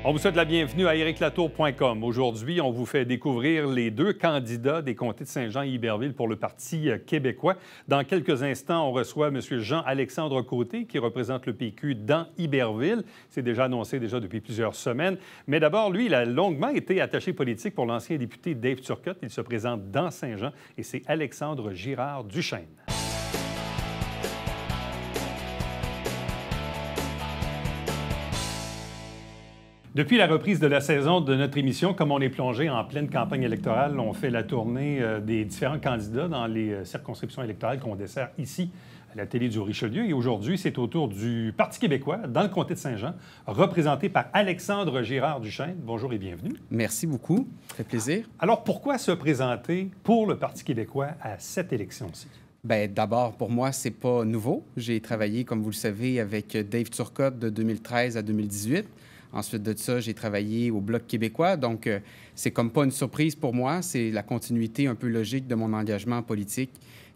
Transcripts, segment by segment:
On vous souhaite la bienvenue à ericlatour.com. Aujourd'hui, on vous fait découvrir les deux candidats des comtés de Saint-Jean et Iberville pour le Parti québécois. Dans quelques instants, on reçoit M. Jean-Alexandre Côté, qui représente le PQ dans Iberville. C'est déjà annoncé depuis plusieurs semaines. Mais d'abord, lui, il a longuement été attaché politique pour l'ancien député Dave Turcotte. Il se présente dans Saint-Jean et c'est Alexandre Girard-Duchesne. Depuis la reprise de la saison de notre émission, comme on est plongé en pleine campagne électorale, on fait la tournée des différents candidats dans les circonscriptions électorales qu'on dessert ici à la télé du Richelieu. Et aujourd'hui, c'est au tour du Parti québécois dans le comté de Saint-Jean, représenté par Alexandre Girard-Duchesne. Bonjour et bienvenue. Merci beaucoup. Ça fait plaisir. Alors, pourquoi se présenter pour le Parti québécois à cette élection-ci? Bien, d'abord, pour moi, c'est pas nouveau. J'ai travaillé, comme vous le savez, avec Dave Turcotte de 2013 à 2018. Ensuite de ça, j'ai travaillé au Bloc québécois. Donc, c'est comme pas une surprise pour moi. C'est la continuité un peu logique de mon engagement politique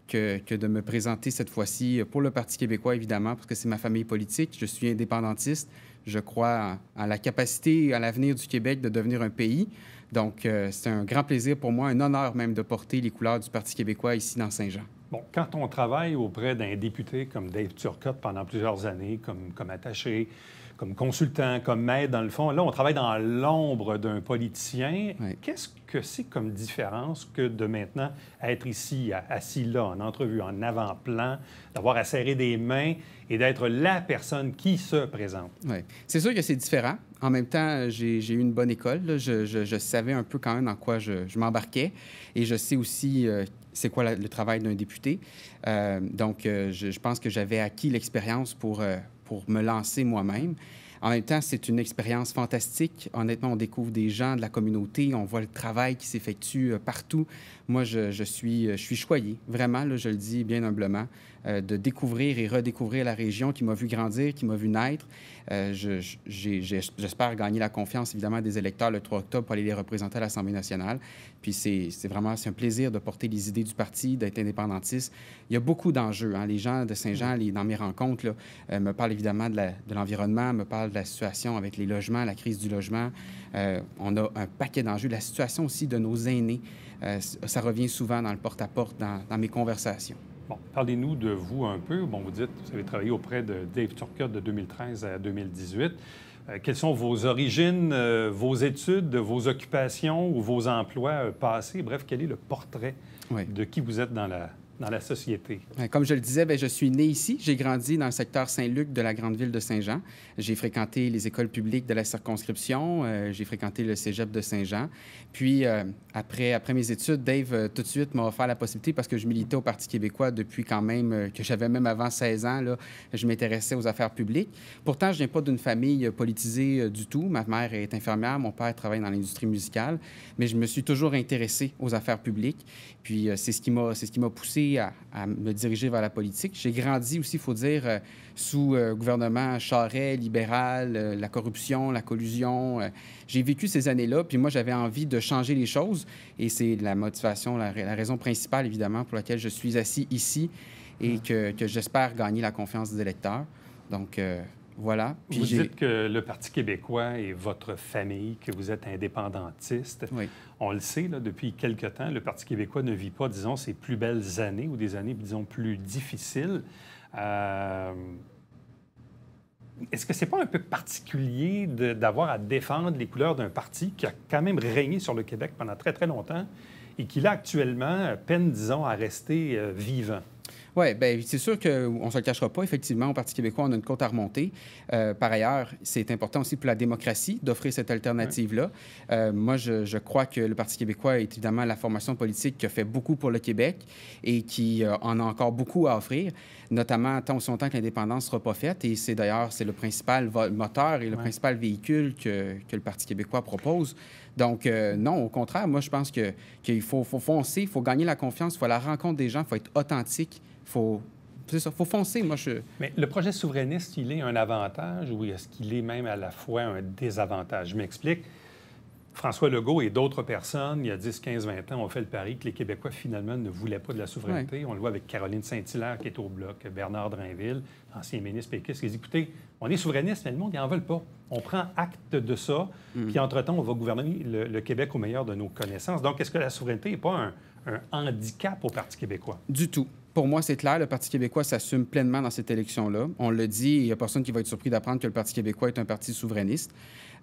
que de me présenter cette fois-ci pour le Parti québécois, évidemment, parce que c'est ma famille politique. Je suis indépendantiste. Je crois en la capacité et à l'avenir du Québec de devenir un pays. Donc, c'est un grand plaisir pour moi, un honneur même de porter les couleurs du Parti québécois ici dans Saint-Jean. Bon, quand on travaille auprès d'un député comme Dave Turcotte pendant plusieurs années, comme attaché, comme consultant, comme maître, dans le fond, là, on travaille dans l'ombre d'un politicien. Oui. Qu'est-ce que c'est comme différence que de maintenant être ici, assis là, en entrevue, en avant-plan, d'avoir à serrer des mains et d'être la personne qui se présente? Oui. C'est sûr que c'est différent. En même temps, j'ai eu une bonne école. Là. Je savais un peu quand même dans quoi je m'embarquais. Et je sais aussi c'est quoi le travail d'un député. Donc, je pense que j'avais acquis l'expérience pour me lancer moi-même. En même temps, c'est une expérience fantastique. Honnêtement, on découvre des gens de la communauté, on voit le travail qui s'effectue partout. Moi, je suis choyé, vraiment, là, je le dis bien humblement, de découvrir et redécouvrir la région qui m'a vu grandir, qui m'a vu naître. J'espère gagner la confiance, évidemment, des électeurs le 3 octobre pour aller les représenter à l'Assemblée nationale. Puis c'est un plaisir de porter les idées du parti, d'être indépendantiste. Il y a beaucoup d'enjeux. Hein. Les gens de Saint-Jean, dans mes rencontres, là, me parlent évidemment de l'environnement, me parlent de la situation avec les logements, la crise du logement. On a un paquet d'enjeux. La situation aussi de nos aînés, ça revient souvent dans le porte-à-porte, dans mes conversations. Bon, parlez-nous de vous un peu. Bon, vous dites, vous avez travaillé auprès de Dave Turcotte de 2013 à 2018. Quelles sont vos origines, vos études, vos occupations ou vos emplois passés? Bref, quel est le portrait de qui vous êtes dans la société? Comme je le disais, bien, je suis né ici. J'ai grandi dans le secteur Saint-Luc de la grande ville de Saint-Jean. J'ai fréquenté les écoles publiques de la circonscription. J'ai fréquenté le cégep de Saint-Jean. Puis, après mes études, Dave, tout de suite, m'a offert la possibilité, parce que je militais au Parti québécois depuis quand même, que j'avais même avant 16 ans, là, je m'intéressais aux affaires publiques. Pourtant, je ne viens pas d'une famille politisée du tout. Ma mère est infirmière, mon père travaille dans l'industrie musicale, mais je me suis toujours intéressé aux affaires publiques. Puis, c'est ce qui m'a poussé à me diriger vers la politique. J'ai grandi aussi, il faut dire, sous gouvernement Charest, libéral, la corruption, la collusion. J'ai vécu ces années-là, puis moi, j'avais envie de changer les choses. Et c'est la motivation, la raison principale, évidemment, pour laquelle je suis assis ici et que j'espère gagner la confiance des électeurs. Donc, voilà. Puis vous dites que le Parti québécois est votre famille, que vous êtes indépendantiste. Oui. On le sait, là, depuis quelque temps, le Parti québécois ne vit pas, disons, ses plus belles années ou des années, disons, plus difficiles. Est-ce que c'est pas un peu particulier d'avoir à défendre les couleurs d'un parti qui a quand même régné sur le Québec pendant très, très longtemps et qui, là, actuellement, peine, disons, à rester vivant? Oui, bien, c'est sûr qu'on ne se le cachera pas. Effectivement, au Parti québécois, on a une côte à remonter. Par ailleurs, c'est important aussi pour la démocratie d'offrir cette alternative-là. Moi, je crois que le Parti québécois est évidemment la formation politique qui a fait beaucoup pour le Québec et qui en a encore beaucoup à offrir, notamment tant aussi longtemps que l'indépendance ne sera pas faite. Et c'est d'ailleurs, c'est le principal moteur et le principal véhicule que le Parti québécois propose. Donc, non, au contraire, moi, je pense qu'il faut foncer, il faut gagner la confiance, il faut aller à la rencontre des gens, il faut être authentique, c'est ça, il faut foncer. Moi, Mais le projet souverainiste, il est un avantage ou est-ce qu'il est même à la fois un désavantage? Je m'explique. François Legault et d'autres personnes, il y a 10, 15, 20 ans, ont fait le pari que les Québécois, finalement, ne voulaient pas de la souveraineté. Ouais. On le voit avec Caroline Saint-Hilaire, qui est au Bloc, Bernard Drinville, ancien ministre péquiste, qui dit, écoutez, on est souverainiste, mais le monde, ils n'en veulent pas. On prend acte de ça, puis entre-temps, on va gouverner le Québec au meilleur de nos connaissances. Donc, est-ce que la souveraineté n'est pas un handicap au Parti québécois? Du tout. Pour moi, c'est clair, le Parti québécois s'assume pleinement dans cette élection-là. On le dit, il n'y a personne qui va être surpris d'apprendre que le Parti québécois est un parti souverainiste.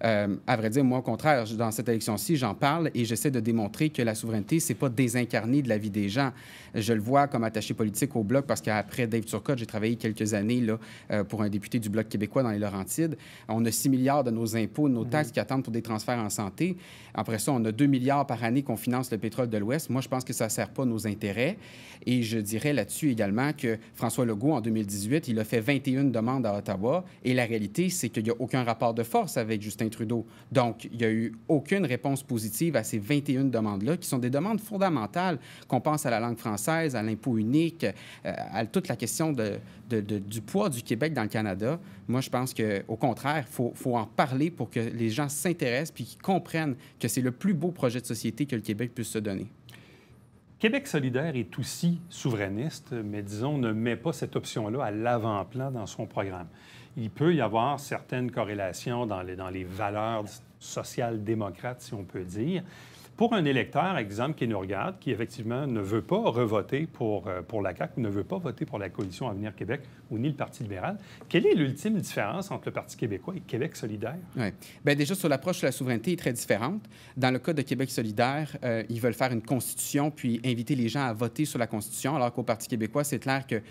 À vrai dire, moi, au contraire, dans cette élection-ci, j'en parle et j'essaie de démontrer que la souveraineté, c'est pas désincarné de la vie des gens. Je le vois comme attaché politique au Bloc parce qu'après Dave Turcotte, j'ai travaillé quelques années là, pour un député du Bloc québécois dans les Laurentides. On a 6 milliards de nos impôts, de nos taxes qui attendent pour des transferts en santé. Après ça, on a 2 milliards par année qu'on finance le pétrole de l'Ouest. Moi, je pense que ça ne sert pas nos intérêts. Et je dirais là-dessus également que François Legault, en 2018, il a fait 21 demandes à Ottawa. Et la réalité, c'est qu'il n'y a aucun rapport de force avec Justin Trudeau. Donc, il n'y a eu aucune réponse positive à ces 21 demandes-là, qui sont des demandes fondamentales, qu'on pense à la langue française, à l'impôt unique, à toute la question du poids du Québec dans le Canada. Moi, je pense qu'au contraire, il faut en parler pour que les gens s'intéressent puis qu'ils comprennent que c'est le plus beau projet de société que le Québec puisse se donner. Québec solidaire est aussi souverainiste, mais disons, ne met pas cette option-là à l'avant-plan dans son programme. Il peut y avoir certaines corrélations dans les valeurs sociales démocrates, si on peut dire. Pour un électeur, exemple, qui nous regarde, qui effectivement ne veut pas revoter pour la CAQ ou ne veut pas voter pour la Coalition Avenir Québec ou ni le Parti libéral, quelle est l'ultime différence entre le Parti québécois et Québec solidaire? Oui. Bien, déjà, sur l'approche de la souveraineté est très différente. Dans le cas de Québec solidaire, ils veulent faire une constitution puis inviter les gens à voter sur la constitution, alors qu'au Parti québécois, c'est clair que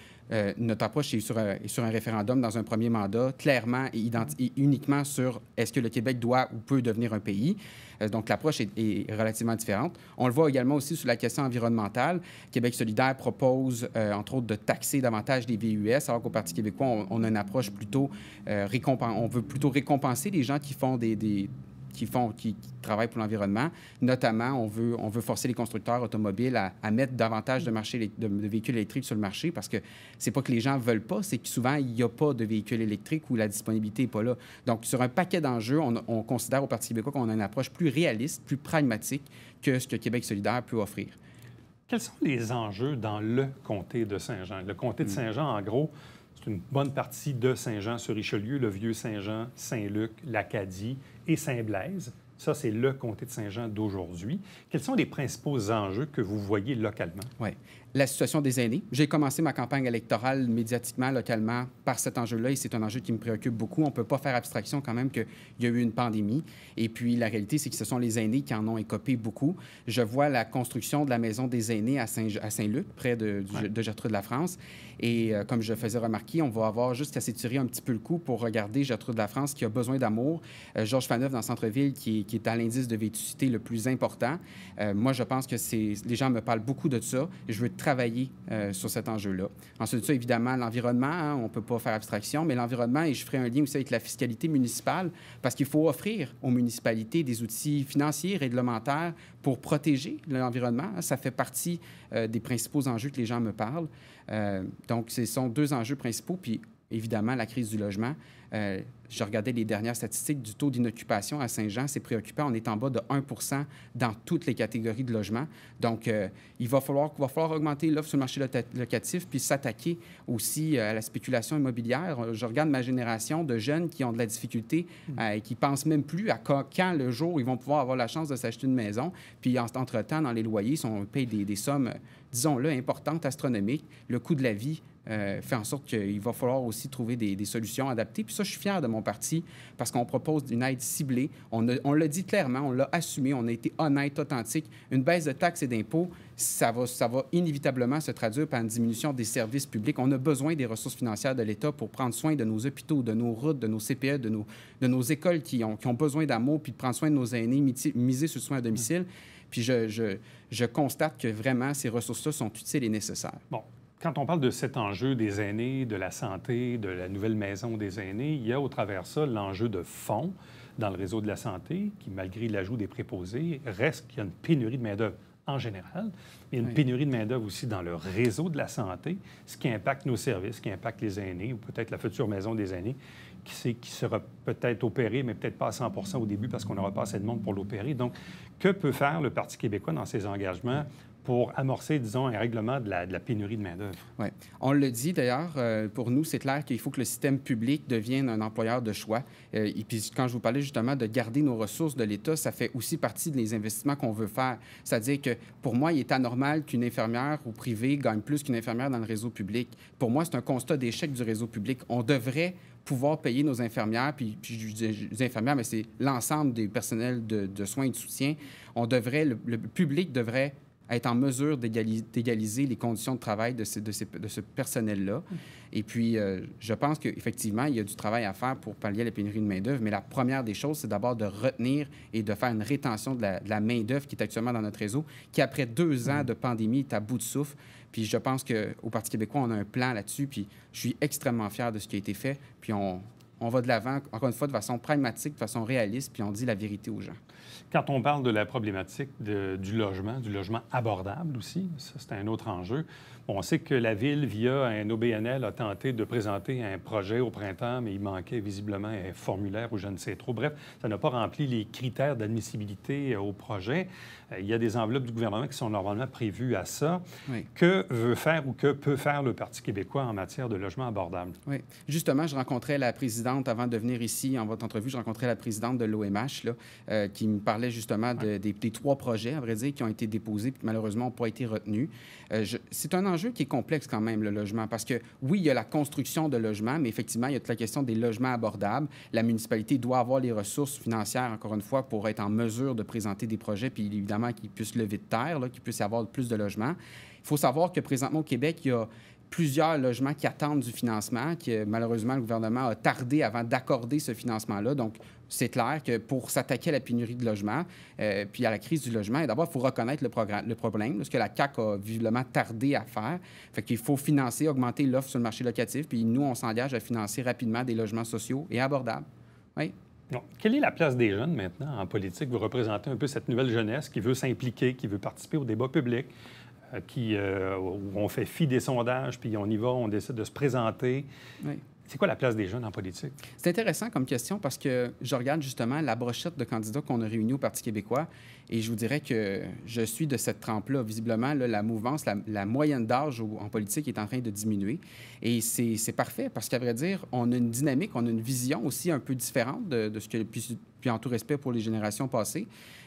notre approche est sur un référendum dans un premier mandat, clairement et uniquement sur est-ce que le Québec doit ou peut devenir un pays. Donc, l'approche est relativement différente. On le voit également aussi sur la question environnementale. Québec solidaire propose, entre autres, de taxer davantage les VUS, alors qu'au Parti québécois, on a une approche plutôt on veut plutôt récompenser les gens qui font qui travaillent pour l'environnement. Notamment, on veut forcer les constructeurs automobiles à mettre davantage de véhicules électriques sur le marché parce que c'est pas que les gens veulent pas, c'est que souvent, il n'y a pas de véhicules électriques ou la disponibilité n'est pas là. Donc, sur un paquet d'enjeux, on considère au Parti québécois qu'on a une approche plus réaliste, plus pragmatique que ce que Québec solidaire peut offrir. Quels sont les enjeux dans le comté de Saint-Jean? Le comté de Saint-Jean, en gros, c'est une bonne partie de Saint-Jean-sur-Richelieu, le Vieux-Saint-Jean, Saint-Luc, l'Acadie et Saint-Blaise. Ça, c'est le comté de Saint-Jean d'aujourd'hui. Quels sont les principaux enjeux que vous voyez localement? Oui. La situation des aînés. J'ai commencé ma campagne électorale médiatiquement, localement, par cet enjeu-là, et c'est un enjeu qui me préoccupe beaucoup. On ne peut pas faire abstraction quand même qu'il y a eu une pandémie. Et puis, la réalité, c'est que ce sont les aînés qui en ont écopé beaucoup. Je vois la construction de la maison des aînés à Saint-Luc, près de Gertrude-Lafrance. Et comme je faisais remarquer, on va avoir juste à s'étirer un petit peu le cou pour regarder Gertrude-Lafrance qui a besoin d'amour. Georges Faneuf, dans le centre-ville, qui est à l'indice de vétusté le plus important. Moi, je pense que les gens me parlent beaucoup de ça. Et je veux travailler sur cet enjeu-là. Ensuite, ça, évidemment, l'environnement, hein, on ne peut pas faire abstraction, mais l'environnement, et je ferai un lien aussi avec la fiscalité municipale, parce qu'il faut offrir aux municipalités des outils financiers, réglementaires pour protéger l'environnement. Ça fait partie des principaux enjeux que les gens me parlent. Donc, ce sont deux enjeux principaux, puis évidemment, la crise du logement. Je regardais les dernières statistiques du taux d'inoccupation à Saint-Jean. C'est préoccupant. On est en bas de 1 dans toutes les catégories de logements. Donc, il va falloir augmenter l'offre sur le marché locatif puis s'attaquer aussi à la spéculation immobilière. Je regarde ma génération de jeunes qui ont de la difficulté et qui ne pensent même plus à quand le jour où ils vont pouvoir avoir la chance de s'acheter une maison. Puis, entre-temps, dans les loyers, on paye des sommes, disons-le, importantes, astronomiques. Le coût de la vie fait en sorte qu'il va falloir aussi trouver des solutions adaptées. Puis ça, je suis fier de mon parti parce qu'on propose une aide ciblée. On l'a dit clairement, on l'a assumé, on a été honnête, authentique. Une baisse de taxes et d'impôts, ça va inévitablement se traduire par une diminution des services publics. On a besoin des ressources financières de l'État pour prendre soin de nos hôpitaux, de nos routes, de nos CPE, de nos écoles qui ont besoin d'amour, puis de prendre soin de nos aînés, miser sur le soin à domicile. Puis je constate que vraiment, ces ressources-là sont utiles et nécessaires. Bon. Quand on parle de cet enjeu des aînés, de la santé, de la nouvelle maison des aînés, il y a au travers ça l'enjeu de fond dans le réseau de la santé qui, malgré l'ajout des préposés, reste qu'il y a une pénurie de main-d'œuvre en général. Il y a une pénurie de main-d'œuvre aussi dans le réseau de la santé, ce qui impacte nos services, ce qui impacte les aînés ou peut-être la future maison des aînés qui sait, qui sera peut-être opéré, mais peut-être pas à 100 % au début parce qu'on n'aura pas assez de monde pour l'opérer. Donc, que peut faire le Parti québécois dans ses engagements pour amorcer, disons, un règlement de la pénurie de main-d'œuvre? Oui. On le dit d'ailleurs, pour nous, c'est clair qu'il faut que le système public devienne un employeur de choix. Et puis, quand je vous parlais justement de garder nos ressources de l'État, ça fait aussi partie des investissements qu'on veut faire. C'est-à-dire que pour moi, il est anormal qu'une infirmière au privé gagne plus qu'une infirmière dans le réseau public. Pour moi, c'est un constat d'échec du réseau public. On devrait pouvoir payer nos infirmières, puis je dis infirmières, mais c'est l'ensemble des personnels de soins et de soutien. On devrait, le public devrait être en mesure d'égaliser les conditions de travail de ce personnel-là. Et puis, je pense qu'effectivement, il y a du travail à faire pour pallier la pénurie de main-d'œuvre, mais la première des choses, c'est d'abord de retenir et de faire une rétention de la main-d'œuvre qui est actuellement dans notre réseau, qui, après 2 ans de pandémie, est à bout de souffle. Puis je pense qu'au Parti québécois, on a un plan là-dessus, puis je suis extrêmement fier de ce qui a été fait, puis on va de l'avant, encore une fois, de façon pragmatique, de façon réaliste, puis on dit la vérité aux gens. Quand on parle de la problématique du logement abordable aussi, ça, c'est un autre enjeu. On sait que la Ville, via un OBNL, a tenté de présenter un projet au printemps, mais il manquait visiblement un formulaire ou je ne sais trop. Bref, ça n'a pas rempli les critères d'admissibilité au projet. Il y a des enveloppes du gouvernement qui sont normalement prévues à ça. Oui. Que veut faire ou que peut faire le Parti québécois en matière de logement abordable? Oui. Justement, je rencontrais la présidente, avant de venir ici, en votre entrevue, je rencontrais la présidente de l'OMH, qui me parlait justement des 3 projets, à vrai dire, qui ont été déposés, puis malheureusement n'ont pas été retenus. C'est un enjeu qui est complexe quand même, le logement, parce que oui, il y a la construction de logements, mais effectivement, il y a toute la question des logements abordables. La municipalité doit avoir les ressources financières, encore une fois, pour être en mesure de présenter des projets, puis évidemment qu'ils puissent lever de terre, qu'il puisse y avoir plus de logements. Il faut savoir que présentement, au Québec, il y a plusieurs logements qui attendent du financement, que malheureusement, le gouvernement a tardé avant d'accorder ce financement-là. Donc, c'est clair que pour s'attaquer à la pénurie de logements, puis à la crise du logement, d'abord, il faut reconnaître le problème, ce que la CAQ a visiblement tardé à faire. Fait qu'il faut financer, augmenter l'offre sur le marché locatif, puis nous, on s'engage à financer rapidement des logements sociaux et abordables. Oui. Non. Quelle est la place des jeunes maintenant en politique? Vous représentez un peu cette nouvelle jeunesse qui veut s'impliquer, qui veut participer au débat public, où on fait fi des sondages, puis on y va, on décide de se présenter. Oui. C'est quoi la place des jeunes en politique? C'est intéressant comme question parce que je regarde justement la brochette de candidats qu'on a réunis au Parti québécois et je vous dirais que je suis de cette trempe-là. Visiblement, là, la mouvance, la moyenne d'âge en politique est en train de diminuer. Et c'est parfait parce qu'à vrai dire, on a une dynamique, on a une vision aussi un peu différente de ce que, puis en tout respect pour les générations passées.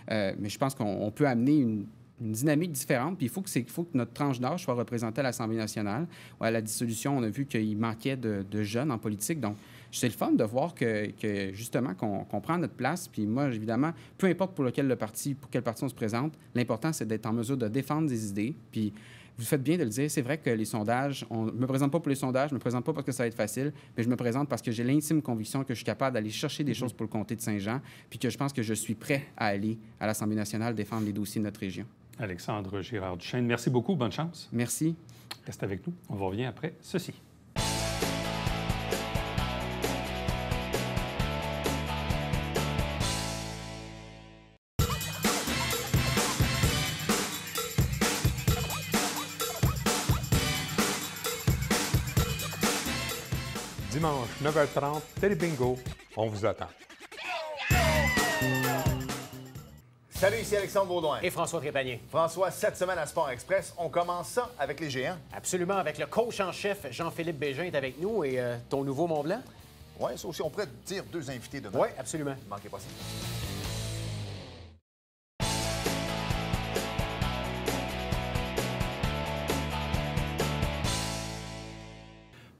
Mais je pense qu'on peut amener une dynamique différente, puis il faut que notre tranche d'âge soit représentée à l'Assemblée nationale. À la dissolution, on a vu qu'il manquait de jeunes en politique. Donc, c'est le fun de voir que justement, qu'on prend notre place. Puis moi, évidemment, peu importe pour quel parti on se présente, l'important, c'est d'être en mesure de défendre des idées. Puis vous faites bien de le dire, c'est vrai que les sondages, on ne me présente pas pour les sondages, je ne me présente pas parce que ça va être facile, mais je me présente parce que j'ai l'intime conviction que je suis capable d'aller chercher des choses pour le comté de Saint-Jean, puis que je pense que je suis prêt à aller à l'Assemblée nationale défendre les dossiers de notre région. Alexandre Girard-Duchesne, merci beaucoup. Bonne chance. Merci. Reste avec nous. On revient après ceci. Dimanche, 9h30, Télébingo. On vous attend. Salut, ici Alexandre Baudouin. Et François Trépanier. François, cette semaine à Sport Express, on commence ça avec les géants. Absolument, avec le coach en chef Jean-Philippe Bégin est avec nous et ton nouveau Mont-Blanc. Oui, ça aussi, on pourrait dire 2 invités demain. Oui, absolument. Ne manquez pas ça.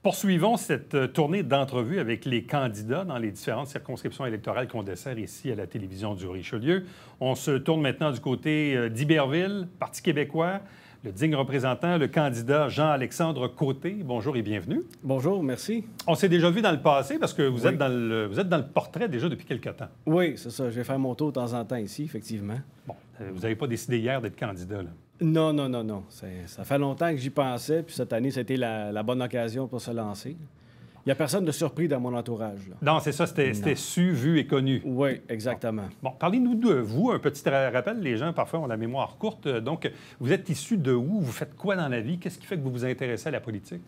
Poursuivons cette tournée d'entrevues avec les candidats dans les différentes circonscriptions électorales qu'on dessert ici à la télévision du Richelieu. On se tourne maintenant du côté d'Iberville, Parti québécois. Le digne représentant, le candidat Jean-Alexandre Côté. Bonjour et bienvenue. Bonjour, merci. On s'est déjà vu dans le passé parce que vous êtes dans le portrait déjà depuis quelque temps. Oui, c'est ça. Je vais faire mon tour de temps en temps ici, effectivement. Bon, vous n'avez pas décidé hier d'être candidat, là? Non. Ça fait longtemps que j'y pensais, puis cette année, c'était la bonne occasion pour se lancer. Il n'y a personne de surpris dans mon entourage, là. Non, c'est ça, c'était su, vu et connu. Oui, exactement. Bon, parlez-nous de vous, un petit rappel. Les gens, parfois, ont la mémoire courte. Donc, vous êtes issu de où? Vous faites quoi dans la vie? Qu'est-ce qui fait que vous vous intéressez à la politique?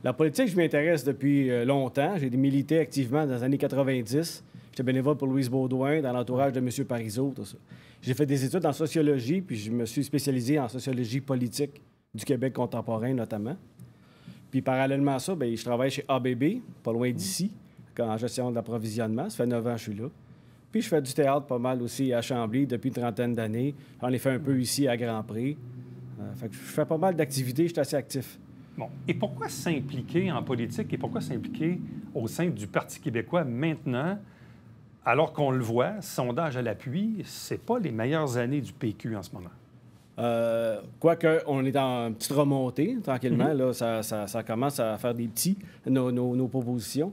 La politique, je m'intéresse depuis longtemps. J'ai milité activement dans les années 90. J'étais bénévole pour Louise Baudouin, dans l'entourage de M. Parizeau, tout ça. J'ai fait des études en sociologie, puis je me suis spécialisé en sociologie politique du Québec contemporain, notamment. Puis parallèlement à ça, bien, je travaille chez ABB, pas loin d'ici, en gestion d'approvisionnement. Ça fait 9 ans que je suis là. Puis je fais du théâtre pas mal aussi à Chambly depuis une trentaine d'années. J'en ai fait un peu ici à Grand Pré. Fait que je fais pas mal d'activités, je suis assez actif. Bon. Et pourquoi s'impliquer en politique et pourquoi s'impliquer au sein du Parti québécois maintenant, alors qu'on le voit, sondage à l'appui, c'est pas les meilleures années du PQ en ce moment? Quoique, on est en petite remontée, tranquillement. Là, ça commence à faire des petits, nos propositions.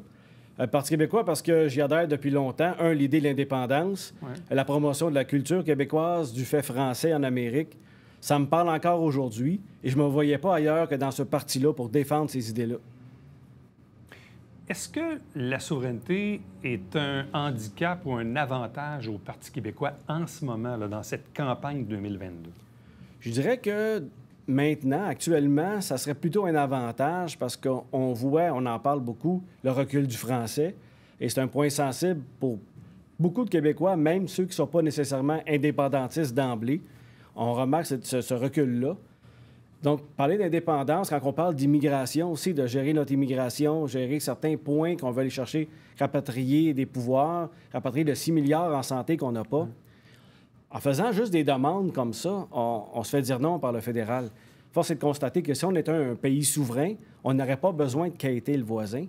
Parti québécois, parce que j'y adhère depuis longtemps. Un, l'idée de l'indépendance, la promotion de la culture québécoise, du fait français en Amérique. Ça me parle encore aujourd'hui et je ne me voyais pas ailleurs que dans ce parti-là pour défendre ces idées-là. Est-ce que la souveraineté est un handicap ou un avantage au Parti québécois en ce moment, là, dans cette campagne 2022? Je dirais que maintenant, actuellement, ça serait plutôt un avantage parce qu'on voit, on en parle beaucoup, le recul du français. Et c'est un point sensible pour beaucoup de Québécois, même ceux qui ne sont pas nécessairement indépendantistes d'emblée. On remarque ce recul-là. Donc, parler d'indépendance, quand on parle d'immigration aussi, de gérer notre immigration, gérer certains points qu'on veut aller chercher, rapatrier des pouvoirs, rapatrier le 6 milliards en santé qu'on n'a pas. En faisant juste des demandes comme ça, on se fait dire non par le fédéral. Force est de constater que si on était un pays souverain, on n'aurait pas besoin de quêter le voisin.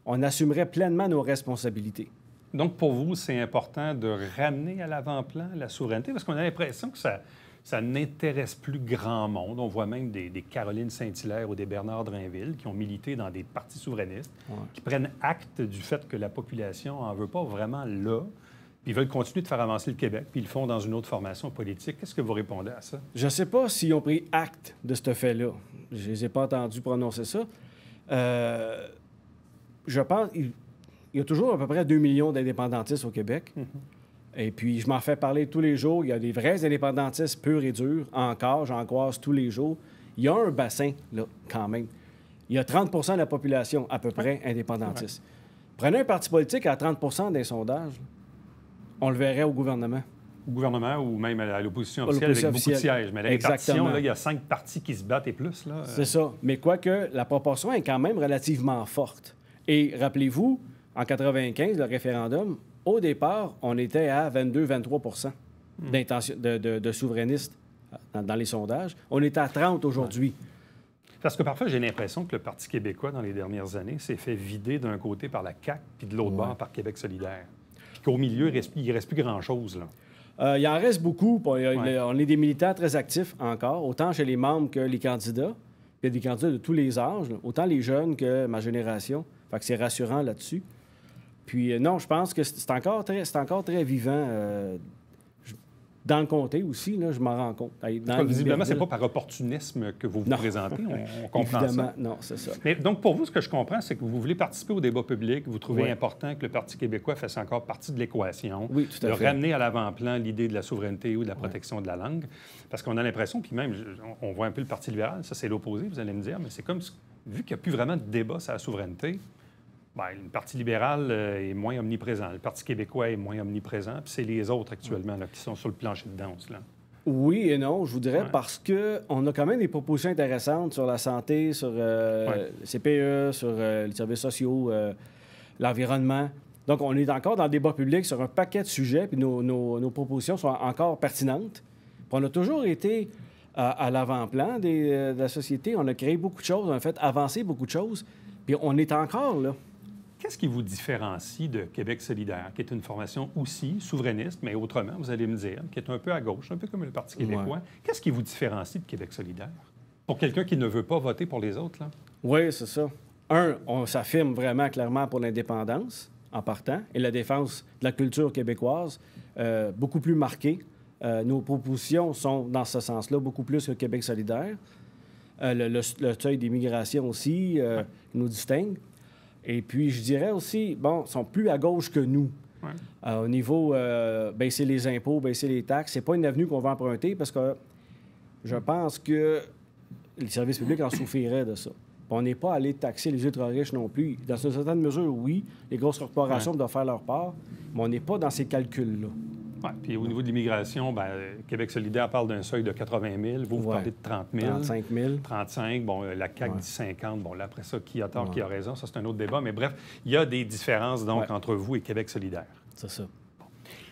On assumerait pleinement nos responsabilités. Donc, pour vous, c'est important de ramener à l'avant-plan la souveraineté parce qu'on a l'impression que ça n'intéresse plus grand monde. On voit même des Caroline Saint-Hilaire ou des Bernard Drainville qui ont milité dans des partis souverainistes, qui prennent acte du fait que la population n'en veut pas vraiment là. Ils veulent continuer de faire avancer le Québec, puis ils le font dans une autre formation politique. Qu'est-ce que vous répondez à ça? Je ne sais pas s'ils ont pris acte de ce fait-là. Je ne les ai pas entendus prononcer ça. Je pense qu'il y a toujours à peu près 2 millions d'indépendantistes au Québec. Et puis, je m'en fais parler tous les jours. Il y a des vrais indépendantistes purs et durs. Encore, j'en croise tous les jours. Il y a un bassin, là, quand même. Il y a 30 de la population, à peu près, indépendantiste. Prenez un parti politique à 30 des sondages, on le verrait au gouvernement. Au gouvernement ou même à l'opposition officielle avec beaucoup de sièges. Mais à la répartition, là, il y a 5 partis qui se battent et plus. Là. C'est ça. Mais quoique, la proportion est quand même relativement forte. Et rappelez-vous, en 95, le référendum, au départ, on était à 22-23 de souverainistes dans les sondages. On est à 30 aujourd'hui. Parce que parfois, j'ai l'impression que le Parti québécois, dans les dernières années, s'est fait vider d'un côté par la CAQ puis de l'autre bord par Québec solidaire. Puis qu'au milieu, il ne reste plus grand-chose, là. Il en reste beaucoup. On est des militants très actifs encore, autant chez les membres que les candidats. Il y a des candidats de tous les âges, là, autant les jeunes que ma génération. Fait que c'est rassurant là-dessus. Puis non, je pense que c'est encore très vivant. Dans le comté aussi, là, je m'en rends compte. Visiblement, ce n'est pas par opportunisme que vous vous présentez. On comprend évidemment, ça. Non, c'est ça. Mais donc, pour vous, ce que je comprends, c'est que vous voulez participer au débat public. Vous trouvez important que le Parti québécois fasse encore partie de l'équation. Oui, tout à fait. De ramener à l'avant-plan l'idée de la souveraineté ou de la protection de la langue. Parce qu'on a l'impression, puis même, on voit un peu le Parti libéral, ça, c'est l'opposé, vous allez me dire, mais c'est comme, vu qu'il n'y a plus vraiment de débat sur la souveraineté, bien, le Parti libéral est moins omniprésent. Le Parti québécois est moins omniprésent. Puis c'est les autres actuellement là, qui sont sur le plancher de danse. Là. Oui et non, je vous dirais, parce qu'on a quand même des propositions intéressantes sur la santé, sur le CPE, sur les services sociaux, l'environnement. Donc, on est encore dans le débat public sur un paquet de sujets, puis nos propositions sont encore pertinentes. Puis on a toujours été à l'avant-plan de la société. On a créé beaucoup de choses, on a fait avancer beaucoup de choses, puis on est encore là. Qu'est-ce qui vous différencie de Québec solidaire, qui est une formation aussi souverainiste, mais autrement, vous allez me dire, qui est un peu à gauche, un peu comme le Parti québécois? Qu'est-ce qui vous différencie de Québec solidaire? Pour quelqu'un qui ne veut pas voter pour les autres, là? Oui, c'est ça. On s'affirme vraiment clairement pour l'indépendance, en partant, et la défense de la culture québécoise, beaucoup plus marquée. Nos propositions sont, dans ce sens-là, beaucoup plus que Québec solidaire. Le seuil d'immigration aussi nous distingue. Et puis, je dirais aussi, ils sont plus à gauche que nous. Au niveau baisser les impôts, baisser les taxes, c'est pas une avenue qu'on va emprunter parce que je pense que les services publics en souffriraient de ça. on n'est pas allé taxer les ultra-riches non plus. Dans une certaine mesure, oui, les grosses corporations doivent faire leur part, mais on n'est pas dans ces calculs-là. Ouais, puis au niveau de l'immigration, bien, Québec solidaire parle d'un seuil de 80 000. Vous parlez de 30 000. 35 000. 35. Bon, la CAQ dit 50. Bon, là, après ça, qui a tort, qui a raison, ça, c'est un autre débat. Mais bref, il y a des différences, donc, entre vous et Québec solidaire. C'est ça.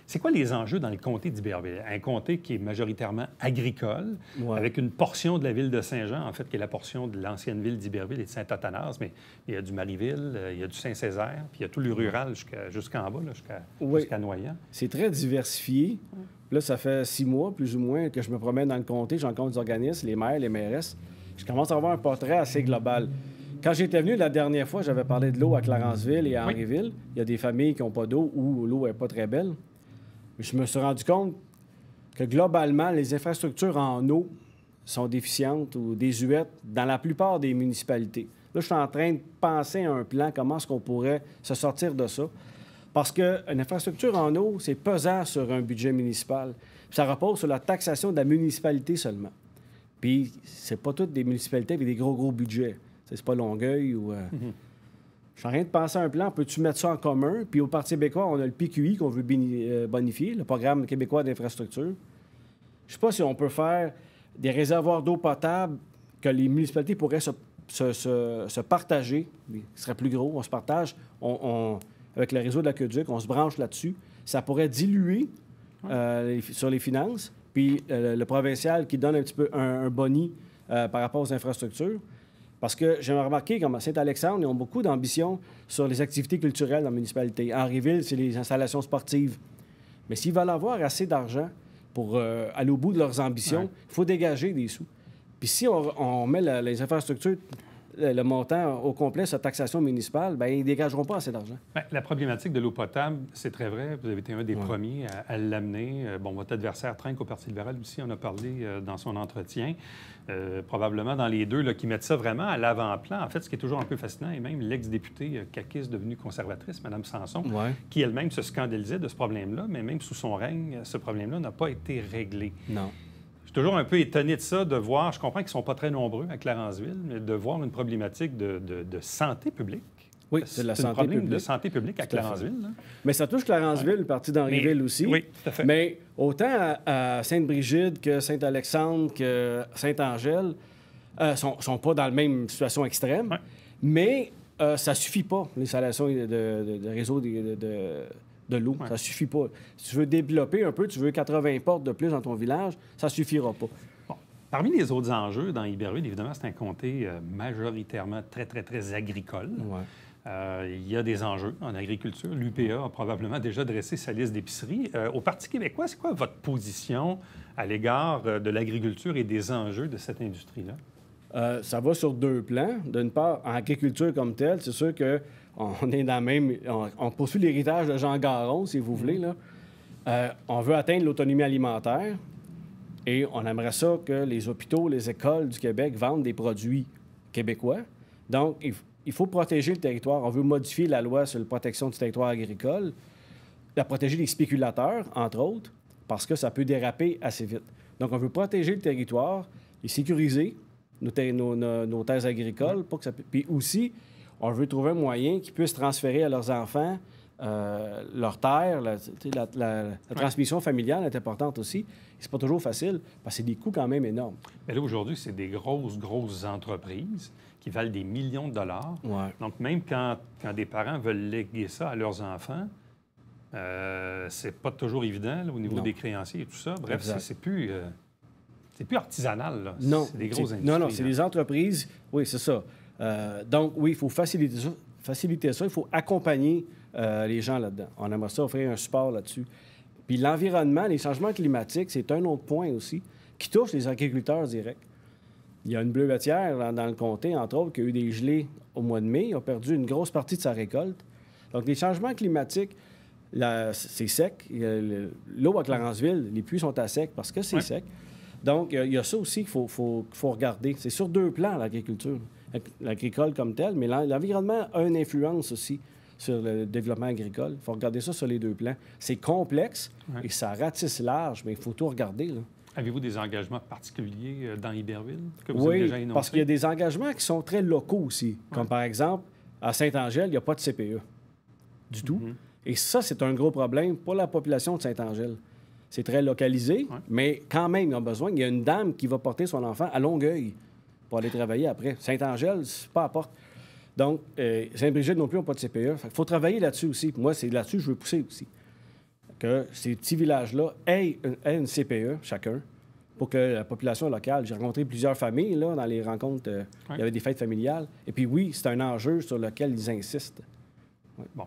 C'est quoi les enjeux dans le comté d'Iberville? Un comté qui est majoritairement agricole, avec une portion de la ville de Saint-Jean, en fait, qui est la portion de l'ancienne ville d'Iberville et de Saint-Athanas, mais il y a du Marieville, il y a du Saint-Césaire, puis il y a tout le rural jusqu'en bas, jusqu'à Noyant. C'est très diversifié. Là, ça fait 6 mois, plus ou moins, que je me promène dans le comté, j'encontre des organismes, les maires, les mairesses. Je commence à avoir un portrait assez global. Quand j'étais venu la dernière fois, j'avais parlé de l'eau à Clarenceville et à Henryville. Il y a des familles qui n'ont pas d'eau ou l'eau n'est pas très belle. Je me suis rendu compte que globalement, les infrastructures en eau sont déficientes ou désuètes dans la plupart des municipalités. Là, je suis en train de penser à un plan, comment est-ce qu'on pourrait se sortir de ça. Parce qu'une infrastructure en eau, c'est pesant sur un budget municipal. Puis ça repose sur la taxation de la municipalité seulement. Puis c'est pas toutes des municipalités avec des gros budgets. C'est pas Longueuil ou... Je suis en train de penser à un plan. Peux-tu mettre ça en commun? Puis au Parti québécois, on a le PQI qu'on veut bonifier, le Programme québécois d'infrastructure. Je ne sais pas si on peut faire des réservoirs d'eau potable que les municipalités pourraient se partager. Ce serait plus gros. On se partage avec le réseau de l'aqueduc. On se branche là-dessus. Ça pourrait diluer sur les finances. Puis le provincial qui donne un petit peu un boni par rapport aux infrastructures. Parce que j'ai remarqué qu'à Saint-Alexandre, ils ont beaucoup d'ambition sur les activités culturelles dans la municipalité. Henryville, c'est les installations sportives. Mais s'ils veulent avoir assez d'argent pour aller au bout de leurs ambitions, il faut dégager des sous. Puis si on met les infrastructures, le montant au complet sur la taxation municipale, bien, ils ne dégageront pas assez d'argent. Bien, la problématique de l'eau potable, c'est très vrai. Vous avez été un des premiers à l'amener. Bon, votre adversaire Trinque au Parti libéral aussi en a parlé dans son entretien. Probablement dans les deux qui mettent ça vraiment à l'avant-plan. En fait, ce qui est toujours un peu fascinant, et même l'ex-députée caquiste devenue conservatrice, Mme Sanson, qui elle-même se scandalisait de ce problème-là, mais même sous son règne, ce problème-là n'a pas été réglé. Non. Je suis toujours un peu étonné de ça, de voir, je comprends qu'ils ne sont pas très nombreux à Clarenceville, mais de voir une problématique de santé publique. Oui, c'est de la santé problème publique. de santé publique à Clarenceville. Là. Mais ça touche Clarenceville, le parti d'Henryville aussi. Oui, tout à fait. Mais autant à Sainte-Brigide que Saint-Alexandre que Sainte-Angèle sont pas dans la même situation extrême. Mais ça suffit pas, l'installation de réseau de l'eau. Ça suffit pas. Si tu veux développer un peu, tu veux 80 portes de plus dans ton village, ça suffira pas. Bon. Parmi les autres enjeux dans Iberville, évidemment, c'est un comté majoritairement très agricole. Il y a des enjeux en agriculture. L'UPA a probablement déjà dressé sa liste d'épiceries. Au Parti québécois, c'est quoi votre position à l'égard de l'agriculture et des enjeux de cette industrie-là? Ça va sur 2 plans. D'une part, en agriculture comme telle, c'est sûr qu'on est dans la même... On poursuit l'héritage de Jean Garon, si vous voulez. Là. On veut atteindre l'autonomie alimentaire et on aimerait ça que les hôpitaux, les écoles du Québec vendent des produits québécois. Donc, il faut protéger le territoire. On veut modifier la loi sur la protection du territoire agricole, la protéger les spéculateurs, entre autres, parce que ça peut déraper assez vite. Donc, on veut protéger le territoire, les sécuriser, nos terres agricoles. Pour que ça... Puis aussi, on veut trouver un moyen qu'ils puissent transférer à leurs enfants leurs terres. La transmission familiale est importante aussi. C'est pas toujours facile, parce que c'est des coûts quand même énormes. Mais là, aujourd'hui, c'est des grosses entreprises qui valent des millions de dollars. Donc, même quand des parents veulent léguer ça à leurs enfants, c'est pas toujours évident là, au niveau des créanciers et tout ça. Bref, c'est plus artisanal. Là. Non, c'est des grosses industries. Non, c'est des entreprises. Oui, c'est ça. Donc, oui, il faut faciliter ça. Il faut accompagner les gens là-dedans. On aimerait ça offrir un support là-dessus. Puis l'environnement, les changements climatiques, c'est un autre point aussi qui touche les agriculteurs directs. Il y a une bleuetière dans le comté, entre autres, qui a eu des gelées au mois de mai. Il a perdu une grosse partie de sa récolte. Donc, les changements climatiques, c'est sec. L'eau à Clarenceville, les puits sont à sec parce que c'est sec. Donc, il y a ça aussi qu'il faut regarder. C'est sur 2 plans, l'agriculture. L'agricole comme tel, mais l'environnement a une influence aussi sur le développement agricole. Il faut regarder ça sur les 2 plans. C'est complexe et ça ratisse large, mais il faut tout regarder. Là. Avez-vous des engagements particuliers dans Iberville que vous avez déjà Oui, énoncés? parce qu'il y a des engagements qui sont très locaux aussi. Comme par exemple, à Saint-Angèle, il n'y a pas de CPE du tout. Et ça, c'est un gros problème pour la population de Saint-Angèle. C'est très localisé, mais quand même, ils ont besoin. Il y a une dame qui va porter son enfant à Longueuil pour aller travailler après. Saint-Angèle, c'est pas à porte. Donc, Saint-Brigitte non plus n'a pas de CPE. Il faut travailler là-dessus aussi. Moi, c'est là-dessus que je veux pousser aussi. Que ces petits villages-là aient une CPE, chacun, pour que la population locale... J'ai rencontré plusieurs familles là, dans les rencontres. Il y avait des fêtes familiales. Et puis oui, c'est un enjeu sur lequel ils insistent. Ouais. Bon.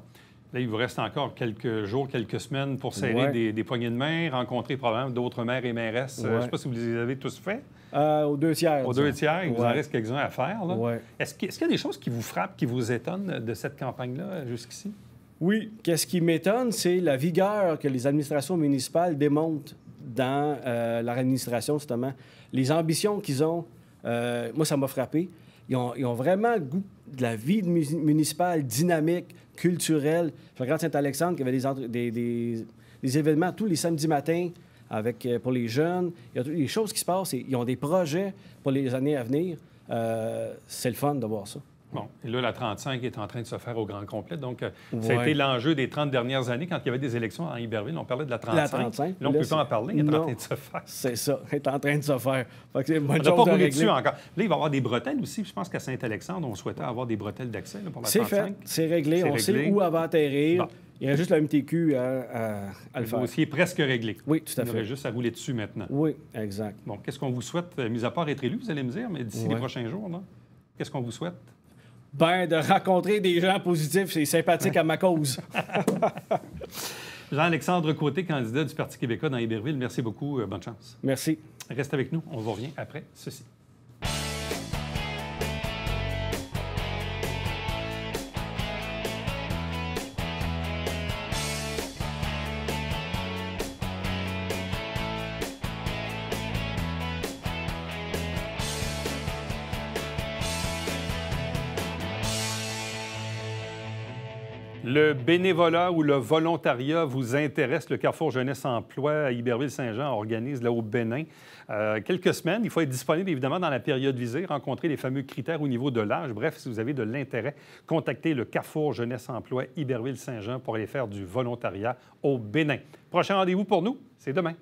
Là, il vous reste encore quelques jours, quelques semaines pour serrer des poignées de main, rencontrer probablement d'autres maires et mairesses. Je ne sais pas si vous les avez tous faits. Aux 2 tiers. Aux 2 tiers, il vous en reste quelques-uns à faire. Là. Ouais. Est-ce qu'il y a des choses qui vous frappent, qui vous étonnent de cette campagne-là jusqu'ici? Oui. Qu'est-ce qui m'étonne, c'est la vigueur que les administrations municipales démontrent dans leur administration, justement. Les ambitions qu'ils ont, moi, ça m'a frappé. Ils ont vraiment le goût de la vie municipale dynamique, culturelle. Je regarde Saint-Alexandre, qui avait des événements tous les samedis matins pour les jeunes. Il y a des choses qui se passent. Ils ont des projets pour les années à venir. C'est le fun de voir ça. Bon, et là, la 35 est en train de se faire au grand complet. Donc, ça a été l'enjeu des 30 dernières années. Quand il y avait des élections en Iberville, on parlait de la 35. La 35. Là, on ne peut pas en parler. Elle est en train de se faire. C'est ça. Elle est en train de se faire. Fait que c'est une bonne On n'a chose pas à roulé régler. dessus encore. Là, il va y avoir des bretelles aussi. Je pense qu'à Saint-Alexandre, on souhaitait avoir des bretelles d'accès pour la 35. C'est fait. C'est réglé. On sait où elle va atterrir. Bon. Il reste juste la MTQ à le Le faire. dossier est presque réglé. Oui, tout à Il y aurait fait. juste à rouler dessus maintenant. Oui, exact. Bon, qu'est-ce qu'on vous souhaite, mis à part être élu, vous allez me dire, mais d'ici les prochains jours, là, qu'est-ce qu'on vous souhaite? Ben, de rencontrer des gens positifs, c'est sympathique à ma cause. Jean-Alexandre Côté, candidat du Parti québécois dans Iberville, merci beaucoup. Bonne chance. Merci. Reste avec nous. On vous revient après ceci. Le bénévolat ou le volontariat vous intéresse? Le Carrefour Jeunesse Emploi à Iberville-Saint-Jean organise là au Bénin quelques semaines. Il faut être disponible évidemment dans la période visée, rencontrer les fameux critères au niveau de l'âge. Bref, si vous avez de l'intérêt, contactez le Carrefour Jeunesse Emploi Iberville-Saint-Jean pour aller faire du volontariat au Bénin. Prochain rendez-vous pour nous, c'est demain.